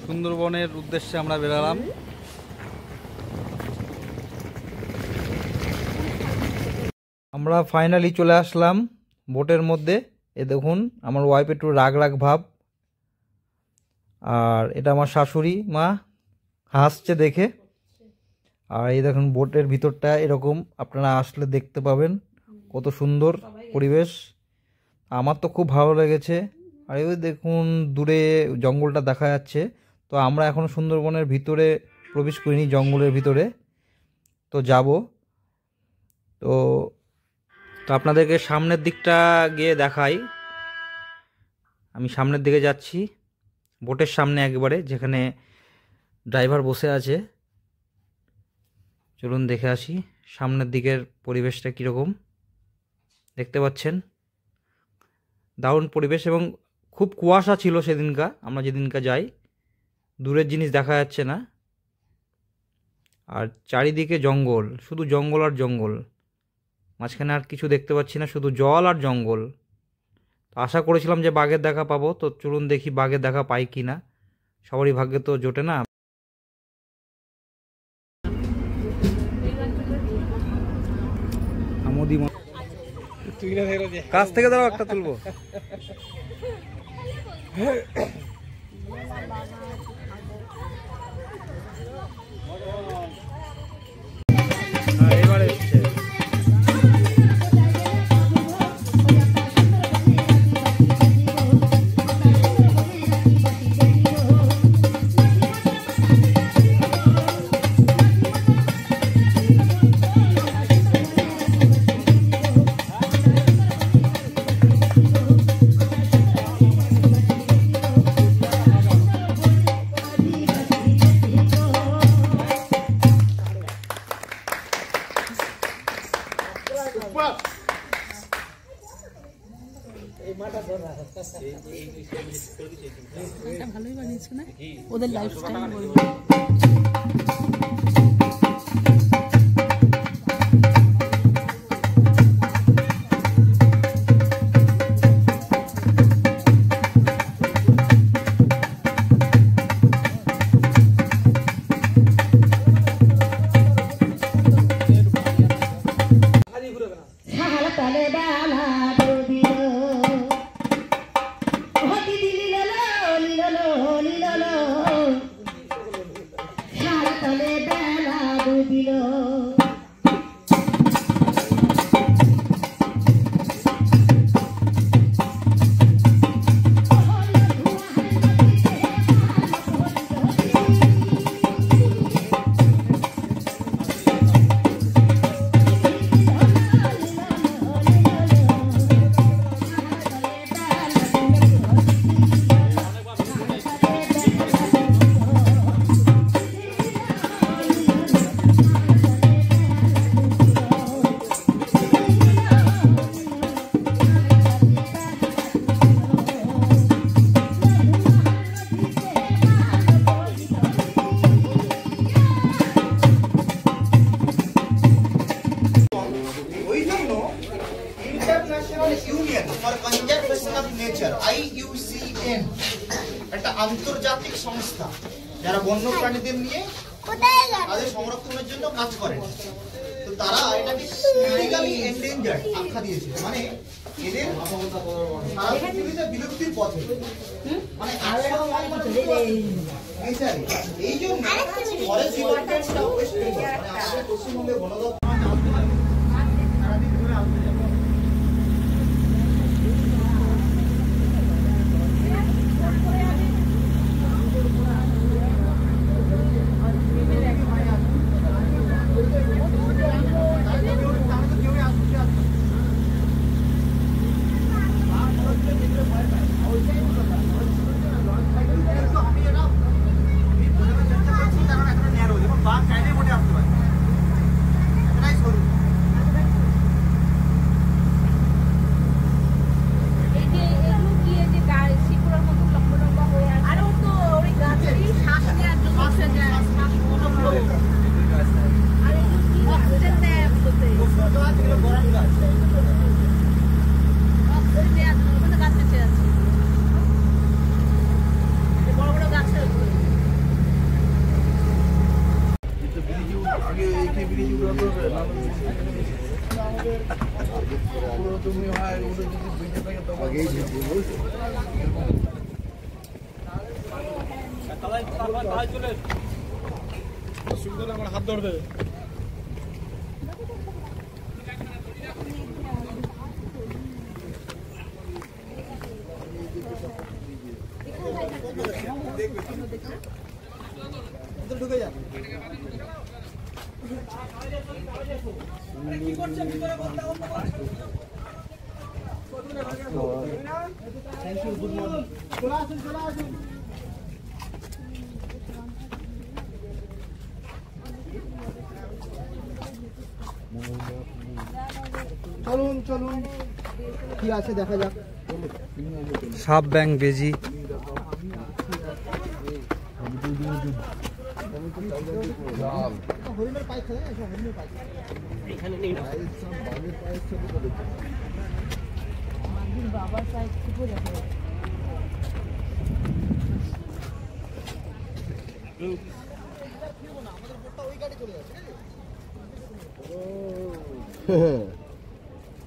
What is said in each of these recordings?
সুন্দরবনের উদ্দেশ্যে আমরা বেরালাম। আমরা ফাইনালি চলে আসলাম বোটের মধ্যে। এ দেখুন আমার ওয়াইফ একটু রাগ রাগ ভাব, আর এটা আমার শাশুড়ি মা হাসছে দেখে। আর এই দেখুন বোটের ভিতরটা এরকম, আপনারা আসলে দেখতে পাবেন কত সুন্দর পরিবেশ। আমার তো খুব ভালো লেগেছে। আর ওই দেখুন দূরে জঙ্গলটা দেখা যাচ্ছে। তো আমরা এখন সুন্দরবনের ভিতরে প্রবেশ করিনি, জঙ্গলের ভিতরে তো যাব। তো আপনাদেরকে সামনের দিকটা গিয়ে দেখাই। আমি সামনের দিকে যাচ্ছি, বোটের সামনে একবারে যেখানে ড্রাইভার বসে আছে। চলুন দেখে আসি সামনের দিকের পরিবেশটা কীরকম। দেখতে পাচ্ছেন দারুণ পরিবেশ, এবং খুব কুয়াশা ছিল সেদিনকা, আমরা যেদিনকা যাই। দূরের জিনিস দেখা যাচ্ছে না, আর চারিদিকে জঙ্গল, শুধু জঙ্গল আর জঙ্গল। মাঝখানে আর কিছু দেখতে পাচ্ছি না, শুধু জল আর জঙ্গল। তো আশা করেছিলাম যে বাঘের দেখা পাবো, তো চলুন দেখি বাঘের দেখা পাই কি না। সবারই ভাগ্যে তো জোটে না। কাছ থেকে দাঁড়াও, একটা তুলবো। এবারে ভালোই বানিয়েছে না, ওদের লাইফস্টাইল বলবো। IUCN একটা আন্তর্জাতিক সংস্থা যারা বন্যপ্রাণীদের নিয়ে তাদের সংরক্ষণের জন্য কাজ করে। তো তারা এটাকে ক্রিটিক্যালি এন্ডেঞ্জার্ড আখ্যা দিয়েছে, মানে এদের সারা পৃথিবীতে বিলুপ্তির পথে, মানে এই জন্য ফরেস্ট ডিপার্টমেন্টটা ওয়েস্ট বেঙ্গল মানে আমাদের পশ্চিমবঙ্গের বন দপ্তর হাত ধরবে। ঢুকে যাবে। Thank you, good morning. চলে আসুন, চলে আসুন। চলুন চলুন, কি আছে দেখা যাক। সাপ, ব্যাং, বেজি। হরিণের পায়ে খেলে না, হরিণের পায়ে এখানে নেই না। বাবার সাইড থেকে দেখা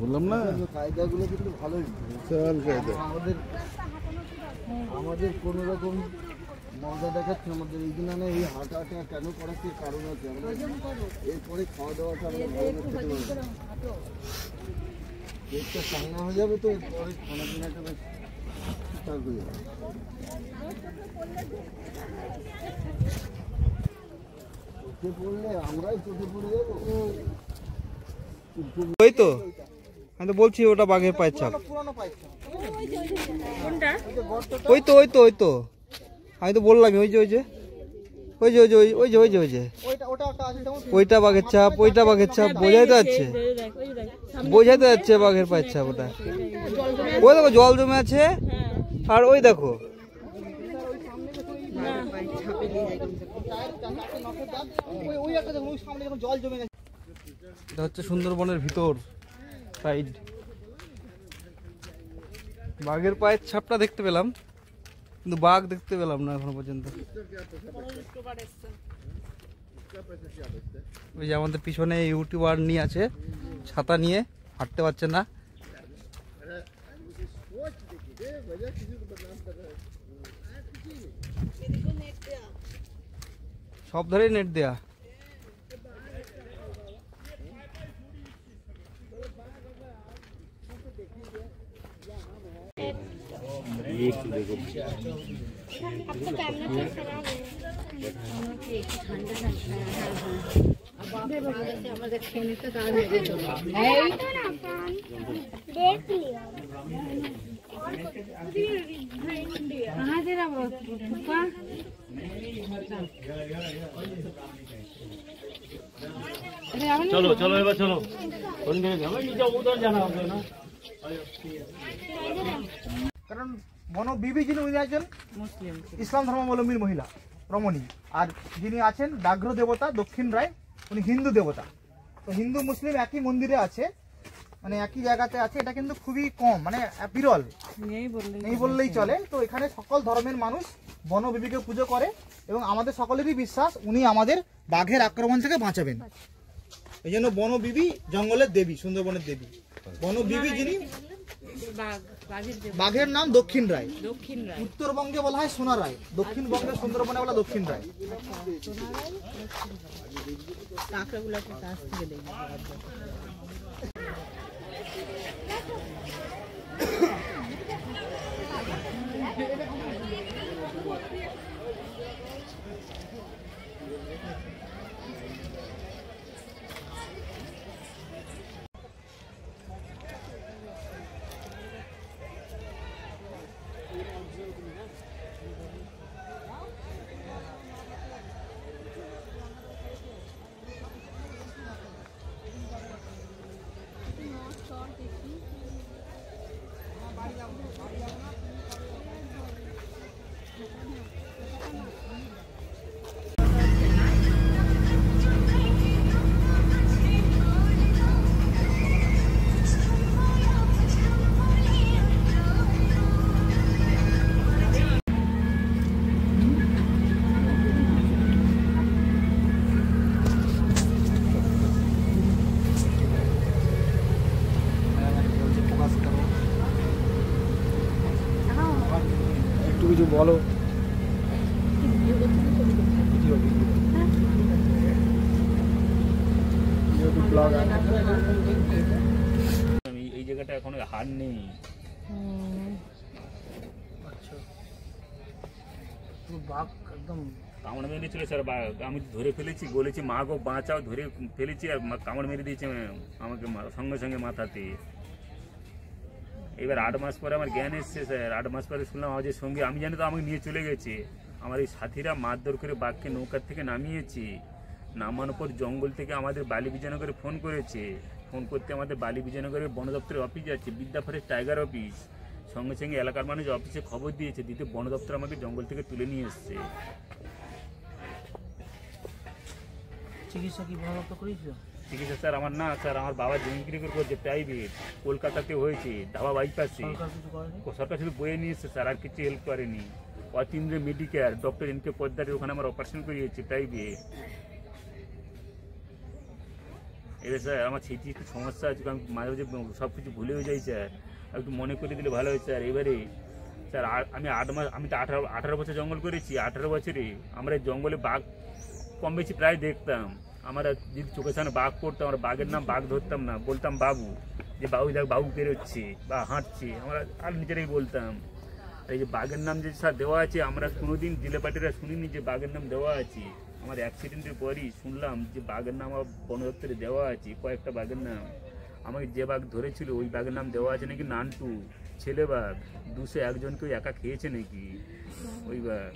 বললাম না, কায়দাগুলো কিন্তু ভালোই, বিশাল কায়দা। আমাদের কোনো রকম মজা দেখাচ্ছে আমাদের এইখানে এই হাঁটাটা কেন করাচ্ছে কারণ আছে। আমরা এরপরে খাওয়া দাওয়াটা আমরা ভালো খেতে পারবো, পেটটা চাঙ্গা হয়ে যাবে, তো এরপরে খানা পিনাটা বেশ ঠিকঠাক হয়ে যাবে। চোখে পড়লে আমরাই চোখে পড়ে যাবো। ওই তো আমি তো বলছি ওটা বাঘের পায়ের ছাপ। পুরনো পায়ে ওই তো ওই তো ওই তো আমি তো বললাম, ওই যে ওই যে ওই যে ওই যে ওই যে ওই যে ওই যে ওইটা বাঘের ছাপ, ওইটা বাঘের ছাপ। বোঝাই তো যাচ্ছে, বোঝাই তো যাচ্ছে বাঘের পায়ের ছাপ ওটা। ওই দেখো জল জমে আছে, আর ওই দেখো জল জমে গেছে। এটা হচ্ছে সুন্দরবনের ভিতর সাইড। বাঘের পায়ের ছাপটা দেখতে পেলাম, কিন্তু বাঘ দেখতে পেলাম না এখনো পর্যন্ত। ওই যে আমাদের পিছনে ইউটিউবার নিয়ে আছে, ছাতা নিয়ে, হাঁটতে পারছে না। সব ধারেই নেট দেয়া। চলো চলো এবার চলো। কারণ বন বিবি যিনি, উনি একজন মুসলিম ইসলাম ধর্মাবলম্বী মহিলা রমণী, আর যিনি আছেন ব্যাঘ্র দেবতা দক্ষিণ রায়, উনি হিন্দু দেবতা। তো হিন্দু মুসলিম একই মন্দিরে আছে, মানে একই জায়গাতে আছে। এটা কিন্তু খুবই কম, মানে বিরল, নেই বললেই চলে। তো এখানে সকল ধর্মের মানুষ বনবিবিকে পুজো করে, এবং আমাদের সকলেরই বিশ্বাস উনি আমাদের বাঘের আক্রমণ থেকে বাঁচাবেন। এই জন্য বনবিবি জঙ্গলের দেবী, সুন্দরবনের দেবী। বনবিবি যিনি, বাঘের নাম দক্ষিণ রায়। উত্তরবঙ্গে বলা হয় সোনা রায়, দক্ষিণবঙ্গে সুন্দরবনে বলা দক্ষিণ রায়। কিছু বলো। আমি এই জায়গাটা এখন হার নেই। আচ্ছা, বাঘ একদম কামড় মেরে ছিল স্যার, আমি ধরে ফেলেছি, বলেছি মা গো বাঁচাও, ধরে ফেলেছি আর কামড় মেরে দিয়েছে আমাকে সঙ্গে সঙ্গে মাথাতে। এবার 8 মাস পরে আমার জ্ঞান এসছে স্যার। 8 মাস পরে শুনলাম আমাদের সঙ্গে, আমি জানি তো আমাকে নিয়ে চলে গেছে। আমার এই সাথীরা মারধর করে বাঘকে নৌকার থেকে নামিয়েছে। নামানোর পর জঙ্গল থেকে আমাদের বালি বিজয়নগরে ফোন করেছে। ফোন করতে আমাদের বালি বিজয়নগরের বন দপ্তরের অফিস যাচ্ছে, বিদ্যা ফরেস্ট টাইগার অফিস। সঙ্গে সঙ্গে এলাকার মানুষ অফিসে খবর দিয়েছে, দিতে বন দপ্তর আমাকে জঙ্গল থেকে তুলে নিয়ে এসছে। চিকিৎসা কি ভালো করেছিল? চিকিৎসা স্যার আমার না স্যার, আমার বাবা জমি বিক্রি করে করছে প্রাইভেট, কলকাতাতে হয়েছে, ধাবা বাইপাসে। সরকার শুধু বয়ে নিয়েছে স্যার, আর কিছু হেল্প করেনি। অতীন্দ্র মেডিকেয়ার ডক্টর এনকে পদ্মারের ওখানে আমার অপারেশন করিয়েছে প্রাইভেট। এবার স্যার আমার স্মৃতি একটু সমস্যা আছে, আমি মাঝে মাঝে সব কিছু ভুলেও যাই স্যার, একটু মনে করে দিলে ভালো হয় স্যার। এবারে স্যার আমি 8 মাস, আমি তো 18 বছর জঙ্গল করেছি। 18 বছরে আমরা জঙ্গলে বাঘ কম বেশি প্রায় দেখতাম। আমরা যদি চোখের সামনে বাঘ পড়তাম, আমরা বাঘের নাম বাঘ ধরতাম না, বলতাম বাবু, যে বাবু দেখ বাবু বেরোচ্ছে বা হাঁটছে, আমরা আর নিজেরাই বলতাম। এই যে বাঘের নাম যে স্যার দেওয়া আছে, আমরা কোনোদিন জিলেপাটিরা শুনিনি যে বাঘের নাম দেওয়া আছে। আমার অ্যাক্সিডেন্টের পরই শুনলাম যে বাঘের নাম বন দপ্তরে দেওয়া আছে, কয়েকটা বাঘের নাম। আমাকে যে বাঘ ধরেছিল ওই বাঘের নাম দেওয়া আছে নাকি নান্টু, ছেলে বাঘ। 201 জনকে ওই একা খেয়েছে নাকি ওই বাঘ।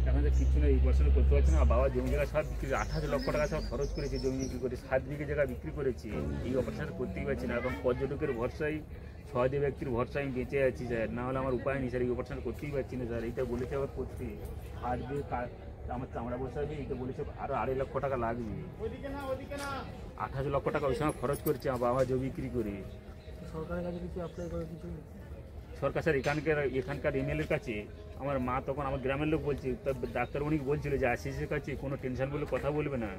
এখন তো কিছু নেই, এই বছরে করতে পারছি না। বাবা জমি জায়গা সব বিক্রি, 28 লক্ষ টাকা সব খরচ করেছে জমি বিক্রি করে, 7 বিঘে জায়গা বিক্রি করেছি। এই অপারেশন করতেই পারছি না। এখন পর্যটকের ভরসায়, সহজে ব্যক্তির ভরসায় আমি বেঁচে আছি স্যার, না হলে আমার উপায় নেই স্যার। এই অপারেশন করতেই পারছি না স্যার। এইটা বলেছে আবার করতে, হাঁটবে, আমার চামড়া বসাবে, এইটা বলেছে আরও 2.5 লক্ষ টাকা লাগবে। 28 লক্ষ টাকা ওই সময় খরচ করছে আমার বাবা জমি বিক্রি করে। সরকারের কাছে কিছু অ্যাপ্লাই করে কিছু? সরকার স্যার এখানকার এমএলএর কাছে, আমার মা তখন আমার গ্রামের লোক বলছে, ডাক্তার উনি বলছিল যে আশিসের কাছে কোনো টেনশন বলে কথা বলবে না।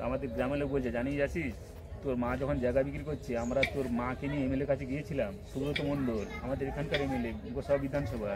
আমাদের গ্রামের লোক বলছে, জানিস আশিস, তোর মা যখন জায়গা বিক্রি করছে, আমরা তোর মাকে নিয়ে এমএলএর কাছে গিয়েছিলাম, সুব্রত মণ্ডল আমাদের এখানকার এমএলএ গোসাবা বিধানসভা।